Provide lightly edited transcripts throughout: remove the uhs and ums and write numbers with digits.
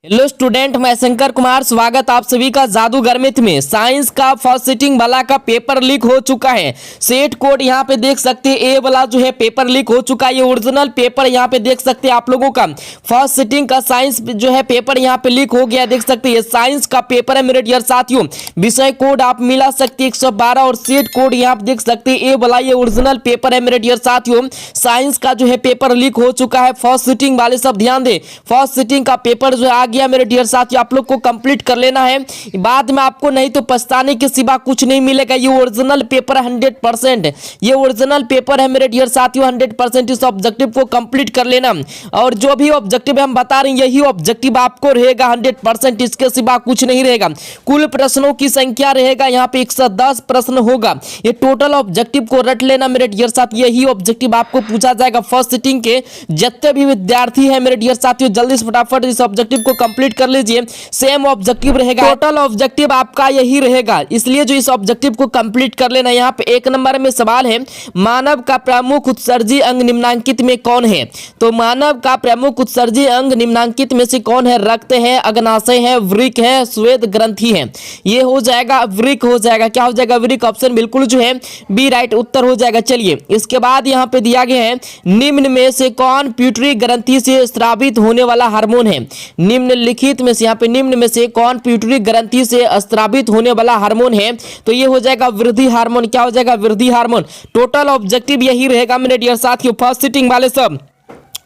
Hello student, मैं शंकर कुमार। स्वागत आप सभी का जादू गणित में। साइंस का फर्स्ट सिटिंग वाला का पेपर लीक हो चुका है। सेट कोड यहाँ पे देख सकते हैं, ए वाला जो है पेपर लीक हो चुका है। ये ओरिजिनल पेपर यहाँ पे देख सकते हैं आप लोगों का। फर्स्ट सिटिंग का साइंस जो है पेपर यहाँ पे लीक हो गया, देख सकते हैं। साइंस का पेपर है मेरे डियर साथियों। विषय कोड आप मिला सकते हैं 112 और सेट कोड यहाँ पे देख सकते हैं ए वाला। ये ओरिजिनल पेपर है मेरे डियर साथियों। साइंस का जो है पेपर लीक हो चुका है। फर्स्ट सिटिंग वाले सब ध्यान दे, फर्स्ट सिटिंग का पेपर जो है मेरे डियर साथियों, आप लोग को कंप्लीट कर लेना है। बाद में आपको नहीं तो पछताने के सिवा कुछ नहीं मिलेगा। ये ओरिजिनल पेपर 100%, ये ओरिजिनल पेपर है मेरे डियर साथियों 100%। इस ऑब्जेक्टिव को कंप्लीट कर लेना और जो भी ऑब्जेक्टिव हम बता रहे हैं यही ऑब्जेक्टिव आपको रहेगा 100%, इसके सिवा कुछ नहीं रहेगा। कुल प्रश्नों की संख्या रहेगा यहाँ पे 110 प्रश्न होगा। ये टोटल ऑब्जेक्टिव को रट लेना मेरे डियर साथियों, यही ऑब्जेक्टिव आपको पूछा जाएगा। फर्स्ट सिटिंग के जितने भी विद्यार्थी हैं मेरे डियर साथियों, जल्दी से फटाफट इस ऑब्जेक्टिव को कंप्लीट कर लीजिए। सेम ऑब्जेक्टिव रहेगा, टोटल ऑब्जेक्टिव आपका यही रहेगा, इसलिए जो इस ऑब्जेक्टिव को कंप्लीट कर लेना। यहाँ पे एक नंबर में सवाल है, मानव का प्रमुख उत्सर्जी अंग निम्नांकित में कौन है? तो मानव का प्रमुख उत्सर्जी अंग निम्नांकित में से कौन है? रक्त है, अग्नाशय है, वृक्क है, श्वेत ग्रंथि है। ये हो जाएगा वृक्क, हो जाएगा। क्या हो जाएगा? वृक्क। ऑप्शन बिल्कुल जो है बी राइट उत्तर हो जाएगा। चलिए इसके बाद यहाँ पे दिया गया है, निम्न में से कौन प्यूटरी ग्रंथि से स्रावित होने वाला हार्मोन है? निम्नलिखित में से, यहाँ पे निम्न में से कौन प्यूटरी ग्रंथि से स्रावित होने वाला हार्मोन है? तो ये हो जाएगा वृद्धि हार्मोन। क्या हो जाएगा? वृद्धि हार्मोन। टोटल ऑब्जेक्टिव यही रहेगा मेरे डियर साथियों। फर्स्ट सिटिंग वाले सब,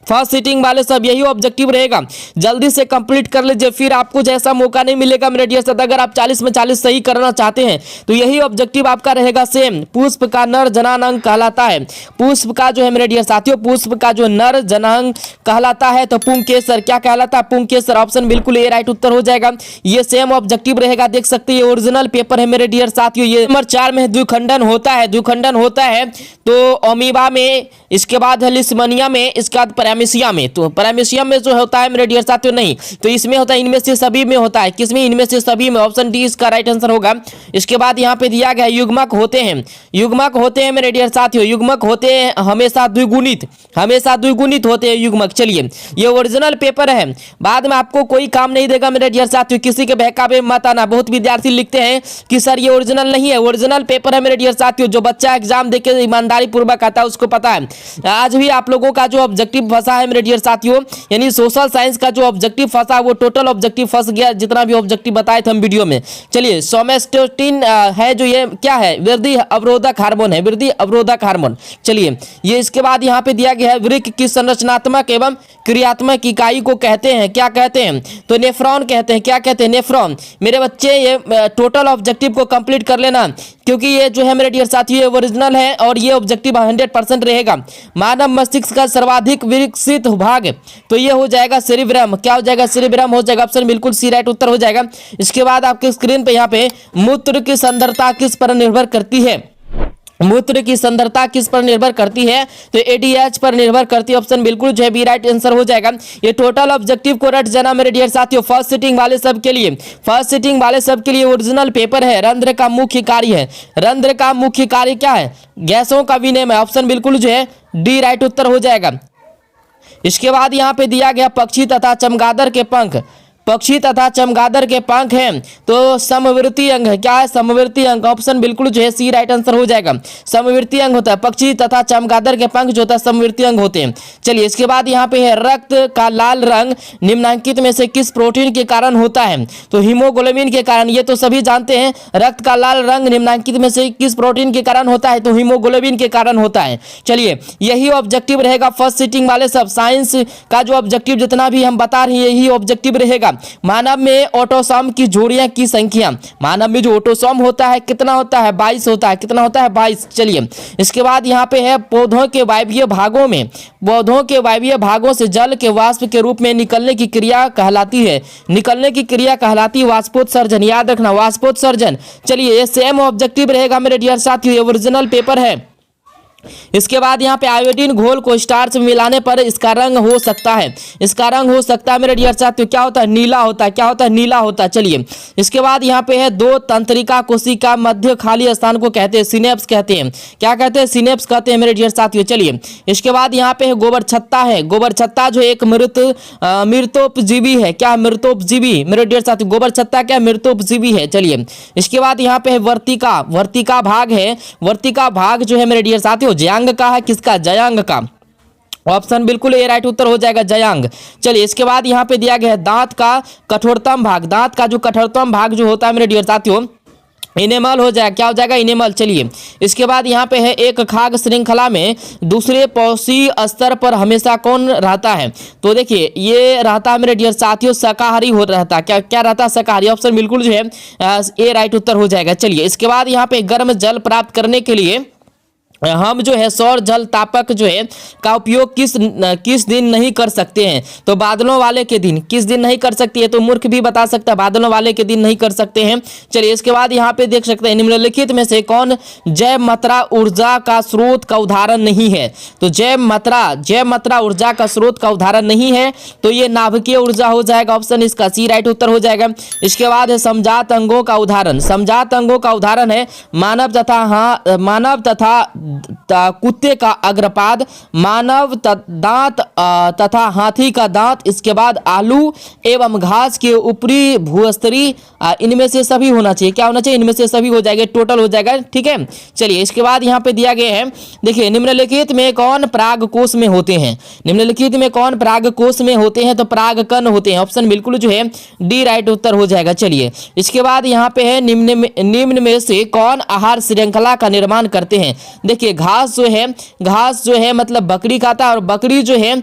फर्स्ट सिटिंग वाले सब यही ऑब्जेक्टिव रहेगा। जल्दी से कंप्लीट कर लीजिए, फिर आपको जैसा मौका नहीं मिलेगा मेरे डियर साथ। अगर आप 40 में 40 सही करना चाहते हैं तो यही ऑब्जेक्टिव आपका रहेगा सेम। पुष्प का नर जनांग कहलाता है। पुष्प का जो है मेरे डियर साथियों, पुष्प का जो नर जनांग कहलाता है तो पुंकेसर। क्या कहलाता है? पुंकेसर। ऑप्शन बिल्कुल ए राइट उत्तर हो जाएगा। ये सेम ऑब्जेक्टिव रहेगा, देख सकते हैं। ओरिजिनल पेपर है मेरे डियर साथियों। ये नंबर 4 में द्विखंडन होता है, द्विखंडन होता है तो अमीबा में, इसके बाद है लिस्मनिया में, इसके बाद पैरामीशिया में। तो पैरामीशिया में जो होता है मेरे डियर साथियों नहीं, तो इसमें होता है, इनमें से सभी में होता है। किसमें? इनमें से सभी में। ऑप्शन डी इसका राइट आंसर होगा। इसके बाद यहाँ पे दिया गया युग्मक होते हैं, युग्मक होते हैं मेरे डियर साथियों, युग्मक होते हैं हमेशा द्विगुणित, हमेशा द्विगुणित होते हैं युग्मक। चलिए ये ओरिजिनल पेपर है, बाद में आपको कोई काम नहीं देगा मेरे डियर साथियों। किसी के बहकावे में मत आना। बहुत विद्यार्थी लिखते हैं कि सर ये ओरिजिनल नहीं है। ओरिजिनल पेपर है मेरे डियर साथियों। जो बच्चा एग्जाम देके ईमानदारी पूर्वक आता है उसको पता है। आज भी आप लोगों का जो ऑब्जेक्टिव फंसा है मेरे डियर साथियों, यानी सोशल साइंस का जो ऑब्जेक्टिव फंसा वो टोटल ऑब्जेक्टिव फंस गया, जितना भी ऑब्जेक्टिव बताए थे हम वीडियो में। चलिए सोमेस्टोस्टिन है जो, ये क्या है? वृद्धि अवरोधक हार्मोन है, वृद्धि अवरोधक हार्मोन। चलिए ये इसके बाद यहाँ पे दिया गया है, वृक्क की संरचनात्मक एवं क्रियात्मक इकाई को कहते हैं, क्या कहते हैं? तो नेफ्रॉन कहते हैं। क्या कहते हैं? नेफ्रॉन। मेरे बच्चे ये टोटल ऑब्जेक्टिव को कंप्लीट कर लेना, क्योंकि ये जो है मेरे डियर साथियों ओरिजिनल है और ये ऑब्जेक्टिव 100% रहेगा। मानव मस्तिष्क का सर्वाधिक विकसित भाग, तो ये हो जाएगा सेरिब्रम। क्या हो जाएगा? सेरिब्रम हो जाएगा। ऑप्शन बिल्कुल सी राइट उत्तर हो जाएगा। इसके बाद आपके स्क्रीन पे यहाँ पे मूत्र की सांद्रता किस पर निर्भर करती है? मूत्र की सांद्रता किस पर निर्भर करती है? तो एडीएच पर निर्भर करती है। ऑप्शन बिल्कुल जो है बी राइट आंसर हो जाएगा। ये टोटल ऑब्जेक्टिव को रट जाना मेरे डियर साथियों। फर्स्ट सिटिंग वाले सब के लिए, फर्स्ट सिटिंग वाले सब के लिए ओरिजिनल पेपर है। रंध्र का मुख्य कार्य है, रंध्र का मुख्य कार्य क्या है? गैसों का विनिमय। ऑप्शन बिल्कुल जो है डी राइट उत्तर हो जाएगा। इसके बाद यहाँ पे दिया गया पक्षी तथा चमगादड़ के पंख, पक्षी तथा चमगादड़ के पंख हैं तो समवर्ती अंग है। क्या है? समवर्ती अंग। ऑप्शन बिल्कुल जो है सी राइट आंसर हो जाएगा। समवर्ती अंग होता है, पक्षी तथा चमगादड़ के पंख जो होता है समवर्ती अंग होते हैं। चलिए इसके बाद यहाँ पे है, रक्त का लाल रंग निम्नांकित में से किस प्रोटीन के कारण होता है? तो हीमोग्लोबिन के कारण। ये तो सभी जानते हैं, रक्त का लाल रंग निम्नांकित में से किस प्रोटीन के कारण होता है? तो हीमोग्लोबिन के कारण होता है। चलिए यही ऑब्जेक्टिव रहेगा फर्स्ट सिटिंग वाले सब। साइंस का जो ऑब्जेक्टिव जितना भी हम बता रहे हैं यही ऑब्जेक्टिव रहेगा। मानव में ऑटोसोम की जोड़ियां की संख्या, मानव में जो ऑटोसोम होता है कितना होता है? 22 होता है। कितना होता है? 22। चलिए इसके बाद यहाँ पे है, पौधों के वायवीय भागों में, पौधों के वायवीय भागों से जल के वाष्प के रूप में निकलने की क्रिया कहलाती है, निकलने की क्रिया कहलाती है वाष्पोत्सर्जन। याद रखना, वाष्पोत्सर्जन। चलिए ये सेम ऑब्जेक्टिव रहेगा मेरे डियर साथियों। ये ओरिजिनल पेपर है, इसके बाद यहाँ पे आयोडीन घोल को स्टार्च में मिलाने पर इसका रंग हो सकता है, इसका रंग हो सकता है मेरे डियर साथियों क्या होता है, नीला होता है। क्या होता है, नीला होता है। चलिए इसके बाद यहाँ पे है दो तंत्रिका कोशिका मध्य खाली स्थान को कहते हैं सिनेप्स कहते हैं। क्या कहते हैं, सिनेप्स कहते हैं मेरे डियर साथियों। चलिए इसके बाद यहाँ पे है गोबर छत्ता है। गोबर छत्ता जो एक मृतोपजीवी है। क्या, मृतोपजीवी मेरे डियर साथियों। गोबर छत्ता क्या, मृतोपजीवी है। चलिए इसके बाद यहाँ पे है वर्तिका, वर्तिका भाग है। वर्तिका भाग जो है मेरे डियर साथियों जयांग का है। किसका, जयांग का। ऑप्शन बिल्कुल ए राइट उत्तर हो जाएगा, जयांग। चलिए इसके बाद यहाँ पे दिया गया है दांत का कठोरतम भाग। दांत का जो कठोरतम भाग जो होता है मेरे डियर साथियों इनेमल हो जाएगा। क्या हो जाएगा, इनेमल। चलिए इसके बाद यहाँ पे है एक खाद्य श्रृंखला में दूसरे पड़ोसी स्तर पर हमेशा कौन रहता है। तो देखिए ये रहता है मेरे डियर साथियों शाकाहारी हो रहता है। क्या क्या रहता है, शाकाहारी। ऑप्शन बिल्कुल जो है ए राइट उत्तर हो जाएगा। चलिए इसके बाद यहाँ पे गर्म जल प्राप्त करने के लिए हम जो है सौर जल तापक जो है का उपयोग किस दिन नहीं कर सकते हैं। तो बादलों वाले के दिन। किस दिन नहीं कर सकती है, तो मूर्ख भी बता सकता है, बादलों वाले के दिन नहीं कर सकते हैं। चलिए इसके बाद यहाँ पे देख सकते हैं निम्नलिखित में से कौन जैव मात्रा ऊर्जा का स्रोत का उदाहरण नहीं है। तो जैव मात्रा ऊर्जा का स्रोत का उदाहरण नहीं है, तो ये नाभिकीय ऊर्जा हो जाएगा। ऑप्शन इसका सी राइट उत्तर हो जाएगा। इसके बाद है समजात अंगों का उदाहरण। समजात अंगों का उदाहरण है मानव तथा कुत्ते का अग्रपाद, मानव दांत तथा हाथी का दांत। इसके बाद आलू एवं घास के ऊपरी भूस्तरी, इनमें से सभी होना चाहिए। क्या होना चाहिए, इनमें से सभी हो जाएगा, टोटल हो जाएगा। ठीक है। चलिए इसके बाद यहाँ पे दिया गया है, देखिए निम्नलिखित में कौन परागकोश में होते हैं। निम्नलिखित में कौन परागकोश में होते हैं, तो परागकण होते हैं। ऑप्शन बिल्कुल जो है डी राइट उत्तर हो जाएगा। चलिए इसके बाद यहाँ पे है निम्न में से कौन आहार श्रृंखला का निर्माण करते हैं। देखिए घास जो है मतलब बकरी खाता है, और बकरी जो है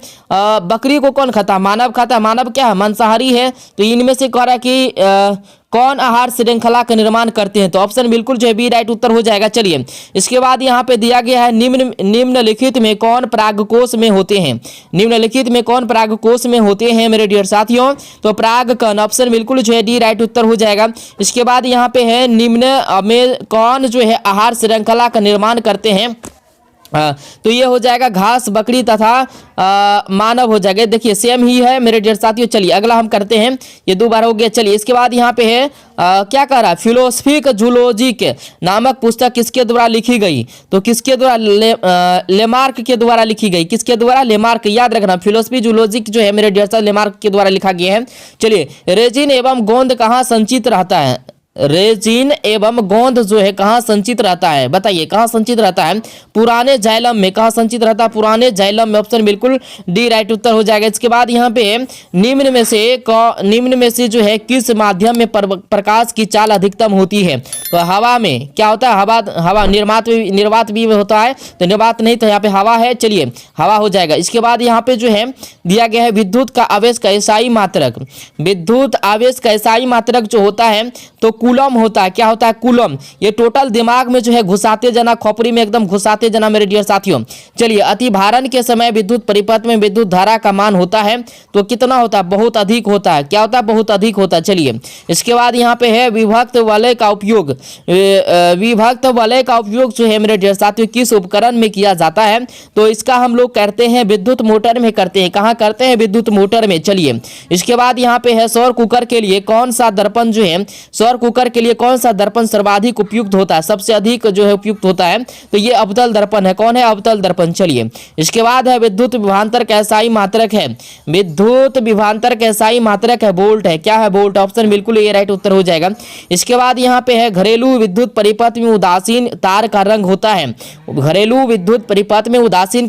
बकरी को कौन खाता है, मानव खाता है। मानव क्या है, मांसाहारी है। तो इनमें से कह रहा है कि कौन आहार श्रृंखला का निर्माण करते हैं। तो ऑप्शन बिल्कुल जो है बी राइट उत्तर हो जाएगा। चलिए इसके बाद यहाँ पे दिया गया है निम्नलिखित में कौन परागकोश में होते हैं। निम्नलिखित में कौन परागकोश में होते हैं मेरे डियर साथियों, तो परागकण। ऑप्शन बिल्कुल जो है डी राइट उत्तर हो जाएगा। इसके बाद यहाँ पे है निम्न में कौन जो है आहार श्रृंखला का निर्माण करते हैं। तो ये हो जाएगा घास, बकरी तथा मानव हो जाएगा। देखिए सेम ही है मेरे डियर साथियों। चलिए अगला हम करते हैं, ये दो बार हो गया। चलिए इसके बाद यहाँ पे है क्या कह रहा है, फिलोसफिक जूलॉजिक नामक पुस्तक किसके द्वारा लिखी गई। तो किसके द्वारा, लेमार्क के द्वारा लिखी गई। किसके द्वारा, लेमार्क। याद रखना फिलोसफी जूलॉजिक जो है मेरे डियर साथियों लेमार्क के द्वारा लिखा गया है। चलिए रेजिन एवं गोंद कहाँ संचित रहता है। रेजिन एवं गोंद जो है कहाँ संचित रहता है, बताइए कहाँ संचित रहता है। पुराने जाइलम में। कहाँ संचित रहता है, पुराने जाइलम में। ऑप्शन बिल्कुल डी राइट उत्तर हो जाएगा। इसके बाद यहाँ पे निम्न में से जो है किस माध्यम में प्रकाश की चाल अधिकतम होती है। तो हवा में। क्या होता है, हवा निर्वात भी होता है, तो निर्वात नहीं, तो यहाँ पे हवा है। चलिए हवा हो जाएगा। इसके बाद यहाँ पे जो है दिया गया है विद्युत का आवेश का एसआई मात्रक। विद्युत आवेश का एसआई मात्रक जो होता है तो कूलम होता है। क्या होता है, कूलम। ये टोटल दिमाग में जो है घुसाते जाना, खोपड़ी में एकदम घुसाते जाना मेरे डियर साथियों। चलिए अतिभारण के समय विद्युत परिपथ में विद्युत धारा का मान होता है तो कितना होता है, बहुत अधिक होता है। क्या होता है, बहुत अधिक होता है। चलिए इसके बाद यहाँ पे है विभक्त वलय का उपयोग। विभक्त वलय का उपयोग जो है मेरे डियर साथियों किस उपकरण में किया जाता है। तो इसका हम लोग करते हैं विद्युत मोटर में करते हैं। कहाँ करते हैं, विद्युत मोटर में। चलिए इसके बाद यहाँ पे है सौर कुकर के लिए कौन सा दर्पण जो है, सौर कुकर के लिए कौन सा दर्पण सर्वाधिक उपयुक्त होता है, सबसे अधिक जो है उपयुक्त होता है। तो ये अवतल दर्पण है। कौन है, अवतल दर्पण। चलिए इसके बाद है विद्युत विभवांतर का एसआई मात्रक है। विद्युत विभवांतर का एसआई मात्रक है वोल्ट है। क्या है, वोल्ट। ऑप्शन बिल्कुल ये राइट उत्तर हो जाएगा। इसके बाद यहाँ पे है घरेलू विद्युत परिपथ में उदासीन तार का रंग होता है। घरेलू विद्युत परिपथ में उदासीन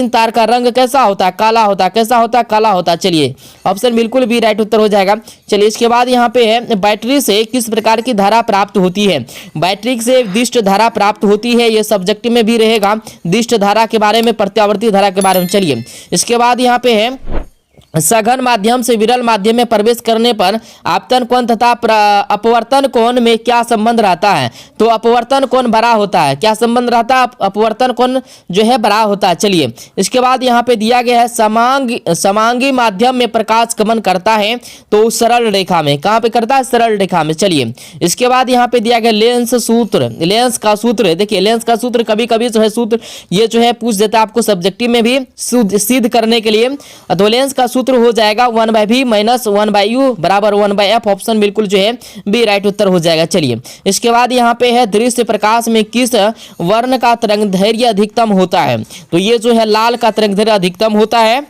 तार का रंग कैसा होता है, काला होता है। कैसा होता है, काला होता है। चलिए ऑप्शन बिल्कुल भी राइट उत्तर हो जाएगा। चलिए इसके बाद यहाँ पे है बैटरी से किस प्रकार की धारा प्राप्त होती है। बैटरी से दिष्ट धारा प्राप्त होती है। ये सब्जेक्ट में भी रहेगा, दिष्ट धारा के बारे में, प्रत्यावर्ती धारा के बारे में। चलिए इसके बाद यहाँ पे है सघन माध्यम से विरल माध्यम में प्रवेश करने पर आपतन कोण तथा अपवर्तन कोण में क्या संबंध रहता है? तो अपवर्तन कोण बड़ा होता है। क्या संबंध रहता है? अपवर्तन कोण जो है बड़ा होता है। चलिए, इसके बाद यहाँ पे दिया गया है समांगी माध्यम में प्रकाश गमन करता है तो उस सरल रेखा में। कहाँ पे करता है? सरल रेखा में। चलिए, इसके बाद यहाँ पे दिया गया लेंस सूत्र। लेंस का सूत्र, देखिए लेंस का सूत्र कभी कभी जो है सूत्र ये जो है पूछ देता है आपको सब्जेक्टिव में भी सिद्ध करने के लिए। तो लेंस का सूत्र हो जाएगा 1/v माइनस 1/u बराबर 1/f। ऑप्शन बिल्कुल जो है बी राइट उत्तर हो जाएगा। चलिए, इसके बाद यहाँ पे है दृश्य प्रकाश में किस वर्ण का तरंगदैर्घ्य अधिकतम होता है? तो ये जो है लाल का तरंगदैर्घ्य अधिकतम होता है।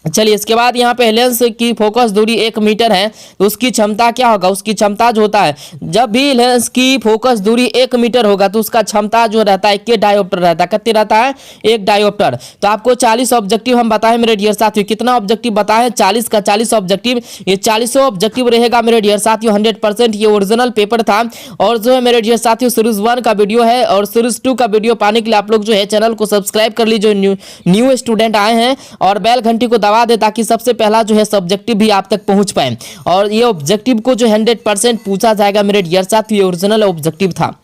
चलिए, इसके बाद यहाँ पे लेंस की फोकस दूरी 1 मीटर है तो उसकी क्षमता क्या होगा? उसकी क्षमता जो होता है, जब भी लेंस की फोकस दूरी 1 मीटर होगा तो उसका क्षमता जो रहता है 1 डायोप्टर रहता है। कितने रहता है? 1 डायोप्टर। तो आपको 40 ऑब्जेक्टिव हम बताएं मेरे डियर साथियों। कितना ऑब्जेक्टिव बताएं? 40 का 40 ऑब्जेक्टिव। ये 40 ऑब्जेक्टिव रहेगा मेरे डियर साथियों। 100% ये ओरिजिनल पेपर था। और जो है मेरे डियर साथियों सीरीज 1 का वीडियो है और सीरीज 2 का वीडियो पाने के लिए आप लोग जो है चैनल को सब्सक्राइब कर लीजिए, न्यू स्टूडेंट आए हैं, और बेल घंटी को दबा दे ताकि सबसे पहला जो है सब्जेक्टिव भी आप तक पहुंच पाए। और ये ऑब्जेक्टिव को जो 100% पूछा जाएगा मेरे डियर साथियों। ये ओरिजिनल ऑब्जेक्टिव था।